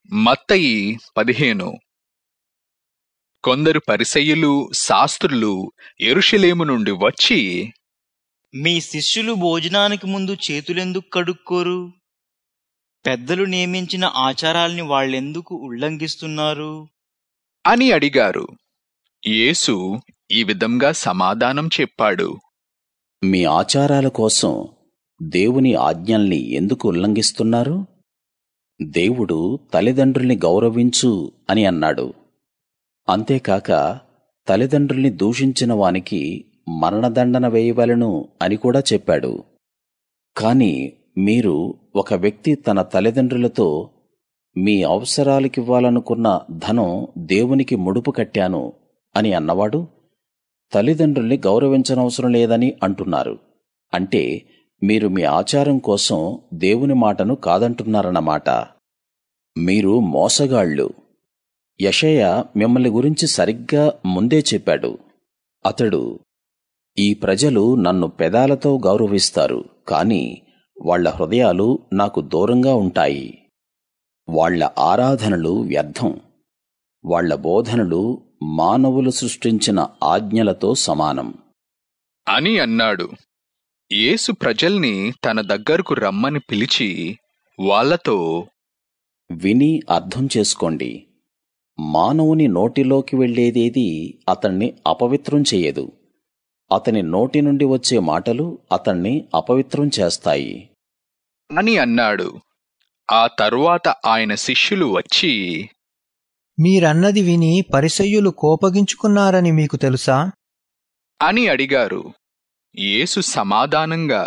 మత్తయి 15. కొందరు పరిసయ్యులు శాస్త్రులు యెరూషలేము నుండి వచ్చి, మీ శిష్యులు భోజనానికి ముందు చేతులెందుకు కడుక్కోరు? పెద్దలు నియమించిన ఆచారాల్ని వాళ్ళెందుకు ఉల్లంఘిస్తున్నారు అని అడిగారు. యేసు ఈ విధంగా సమాధానం చెప్పాడు. మీ ఆచారాల కోసం దేవుని ఆజ్ఞల్ని ఎందుకు ఉల్లంఘిస్తున్నారు? దేవుడు తల్లిదండ్రుల్ని గౌరవించు అని అన్నాడు. అంతేకాక తల్లిదండ్రుల్ని దూషించిన వానికి మరణదండన వేయవలెను అని కూడా చెప్పాడు. కాని మీరు ఒక వ్యక్తి తన తల్లిదండ్రులతో మీ అవసరాలకివ్వాలనుకున్న ధనం దేవునికి ముడుపు కట్టాను అని అన్నవాడు తల్లిదండ్రుల్ని గౌరవించనవసరం లేదని అంటున్నారు. అంటే మీరు మీ ఆచారం కోసం దేవుని మాటను కాదంటున్నారన్నమాట. మీరు మోసగాళ్ళు. యెషయా మిమ్మల్ని గురించి సరిగ్గా ముందే చెప్పాడు. అతడు, ఈ ప్రజలు నన్ను పెదాలతో గౌరవిస్తారు, కాని వాళ్ళ హృదయాలు నాకు దూరంగా ఉంటాయి. వాళ్ళ ఆరాధనలు వ్యర్థం. వాళ్ళ బోధనలు మానవులు సృష్టించిన ఆజ్ఞలతో సమానం అని అన్నాడు. యేసు ప్రజల్ని తన దగ్గరకు రమ్మని పిలిచి వాళ్ళతో, విని అర్థం చేసుకోండి. మానవుని నోటిలోకి వెళ్ళేదేది అతణ్ణి అపవిత్రం చెయ్యదు. అతని నోటి నుండి వచ్చే మాటలు అతణ్ణి అపవిత్రం చేస్తాయి అని అన్నాడు. ఆ తరువాత ఆయన శిష్యులు వచ్చి, మీరన్నది విని పరిసయ్యులు కోపగించుకున్నారని మీకు తెలుసా అని అడిగారు. యేసు సమాధానంగా,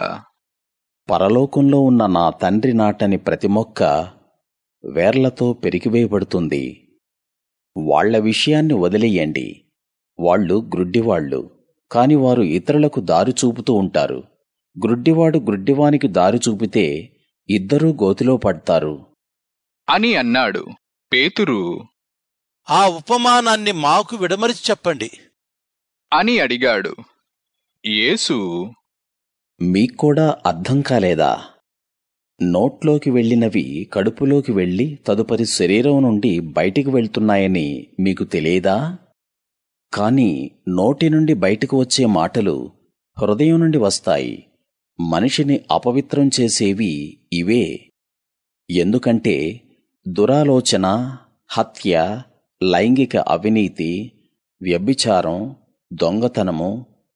పరలోకంలో ఉన్న నా తండ్రి నాటని ప్రతి మొక్క వేర్లతో పెరికివేయబడుతుంది. వాళ్ళ విషయాన్ని వదిలేయండి. వాళ్ళు గ్రుడ్డివాళ్ళు, కాని వారు ఇతరులకు దారి చూపుతూ ఉంటారు. గ్రుడ్డివాడు గ్రుడ్డివానికి దారి చూపితే ఇద్దరూ గోతిలో పడతారు అని అన్నాడు. పేతురు, ఆ ఉపమానాన్ని మాకు విడమరిచి చెప్పండి అని అడిగాడు. యేసు, మీక్కూడా అర్థం కాలేదా? నోట్లోకి వెళ్ళినవి కడుపులోకి వెళ్ళి తదుపరి శరీరం నుండి బయటికి వెళ్తున్నాయని మీకు తెలియదా? కాని నోటి నుండి బయటకు వచ్చే మాటలు హృదయం నుండి వస్తాయి. మనిషిని అపవిత్రం చేసేవి ఇవే. ఎందుకంటే దురాలోచన, హత్య, లైంగిక అవినీతి, వ్యభిచారం, దొంగతనము,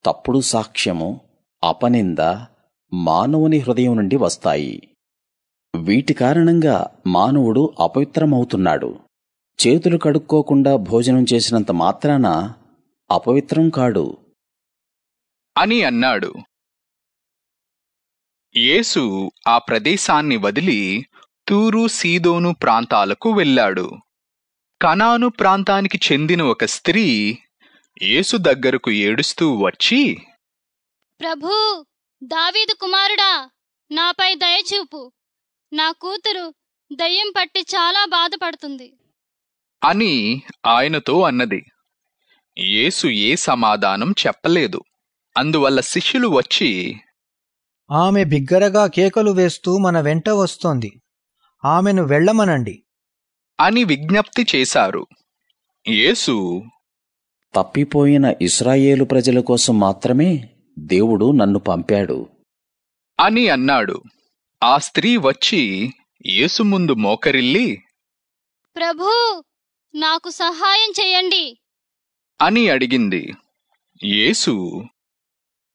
తప్పుడు సాక్ష్యము, అపనింద మానవుని హృదయం నుండి వస్తాయి. వీటి కారణంగా మానవుడు అపవిత్రమవుతున్నాడు. చేతులు కడుక్కోకుండా భోజనం చేసినంత మాత్రాన అపవిత్రం కాడు అని అన్నాడు. యేసు ఆ ప్రదేశాన్ని వదిలి తూరు, సీదోను ప్రాంతాలకు వెళ్ళాడు. కనాను ప్రాంతానికి చెందిన ఒక స్త్రీ యేసు దగ్గరకు ఏడుస్తూ వచ్చి, ప్రభూ, దావీదు కుమారుడా, నాపై దయచూపు. నా కూతురు దయ్యం పట్టి చాలా బాధపడుతుంది అని ఆయనతో అన్నది. యేసు ఏ సమాధానం చెప్పలేదు. అందువల్ల శిష్యులు వచ్చి, ఆమె బిగ్గరగా కేకలు వేస్తూ మన వెంట వస్తోంది, ఆమెను వెళ్ళమనండి అని విజ్ఞప్తి చేశారు. యేసు, తప్పిపోయిన ఇశ్రాయేలు ప్రజల కోసం మాత్రమే దేవుడు నన్ను పంపాడు అని అన్నాడు. ఆ స్త్రీ వచ్చి యేసు ముందు మోకరిల్లి, ప్రభూ, నాకు సహాయం చెయ్యండి అని అడిగింది. యేసు,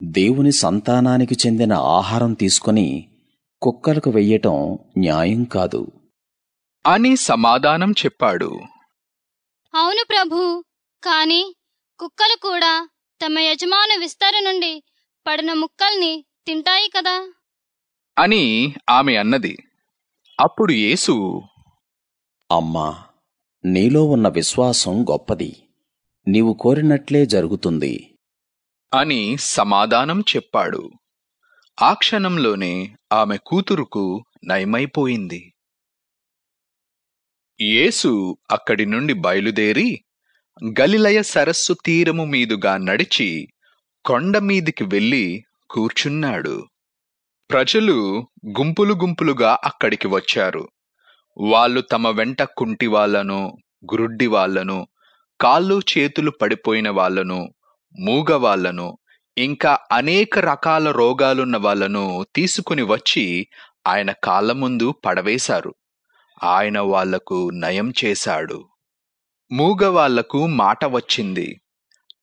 దేవుని సంతానానికి చెందిన ఆహారం తీసుకుని కుక్కలకు వెయ్యటం న్యాయం కాదు అని సమాధానం చెప్పాడు. అవును ప్రభూ, కాని కుక్కలు కూడా తమ యజమాను విస్తరి నుండి పడిన ముక్కల్ని తింటాయి కదా అని ఆమె అన్నది. అప్పుడు యేసు, అమ్మా, నీలో ఉన్న విశ్వాసం గొప్పది. నీవు కోరినట్లే జరుగుతుంది అని సమాధానం చెప్పాడు. ఆ క్షణంలోనే ఆమె కూతురుకు నయమైపోయింది. యేసు అక్కడి నుండి బయలుదేరి గలిలయ సరస్సు తీరము మీదుగా నడిచి కొండ మీదికి వెళ్ళి కూర్చున్నాడు. ప్రజలు గుంపులు గుంపులుగా అక్కడికి వచ్చారు. వాళ్ళు తమ వెంట కుంటి వాళ్ళను, గ్రుడ్డి వాళ్ళను, కాళ్ళు చేతులు పడిపోయిన వాళ్ళను, మూగ వాళ్ళను, ఇంకా అనేక రకాల రోగాలున్న వాళ్ళను తీసుకుని వచ్చి ఆయన కాళ్ళ ముందు పడవేశారు. ఆయన వాళ్లకు నయం చేశాడు. మూగ వాళ్లకు మాట వచ్చింది,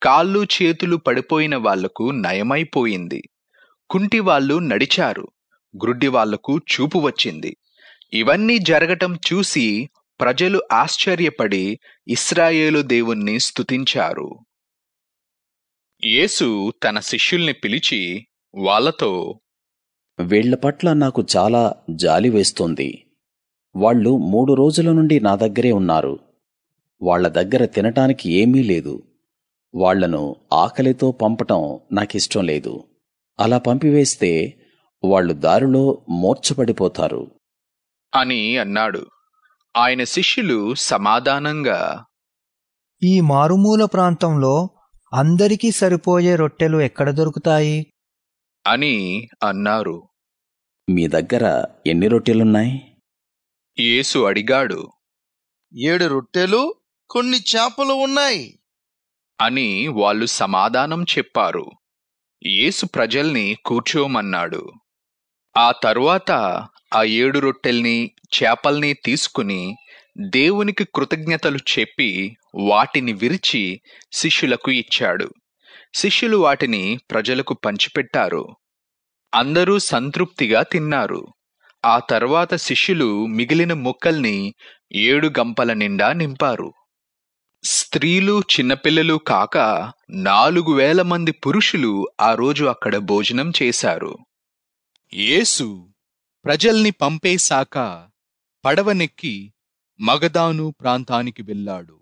కాళ్ళు చేతులు పడిపోయిన వాళ్లకు నయమైపోయింది, కుంటి వాళ్ళు నడిచారు, గ్రుడ్డి వాళ్లకు చూపు వచ్చింది. ఇవన్నీ జరగటం చూసి ప్రజలు ఆశ్చర్యపడి ఇశ్రాయేలు దేవుణ్ణి స్తుతించారు. యేసు తన శిష్యుల్ని పిలిచి వాళ్ళతో, వీళ్ల పట్ల నాకు చాలా జాలి వేస్తోంది. వాళ్ళు 3 రోజుల నుండి నా దగ్గరే ఉన్నారు. వాళ్ళ దగ్గర తినటానికి ఏమీ లేదు. వాళ్లను ఆకలితో పంపటం నాకిష్టం లేదు. అలా పంపివేస్తే వాళ్ళు దారిలో మూర్ఛపడిపోతారు అని అన్నాడు. ఆయన శిష్యులు సమాధానంగా, ఈ మారుమూల ప్రాంతంలో అందరికీ సరిపోయే రొట్టెలు ఎక్కడ దొరుకుతాయి అని అన్నారు. మీ దగ్గర ఎన్ని రొట్టెలున్నాయి? యేసు అడిగాడు. 7 రొట్టెలు, కొన్ని చేపలు ఉన్నాయి అని వాళ్ళు సమాధానం చెప్పారు. యేసు ప్రజల్ని కూర్చోమన్నాడు. ఆ తరువాత ఆ 7 రొట్టెల్ని చేపల్ని తీసుకుని దేవునికి కృతజ్ఞతలు చెప్పి వాటిని విరిచి శిష్యులకు ఇచ్చాడు. శిష్యులు వాటిని ప్రజలకు పంచిపెట్టారు. అందరూ సంతృప్తిగా తిన్నారు. ఆ తర్వాత శిష్యులు మిగిలిన ముక్కల్ని 7 గంపల నిండా నింపారు. స్త్రీలు, చిన్నపిల్లలు కాక 4,000 మంది పురుషులు ఆ రోజు అక్కడ భోజనం చేశారు. యేసు ప్రజల్ని పంపేశాక పడవనెక్కి మగదాను ప్రాంతానికి వెళ్ళాడు.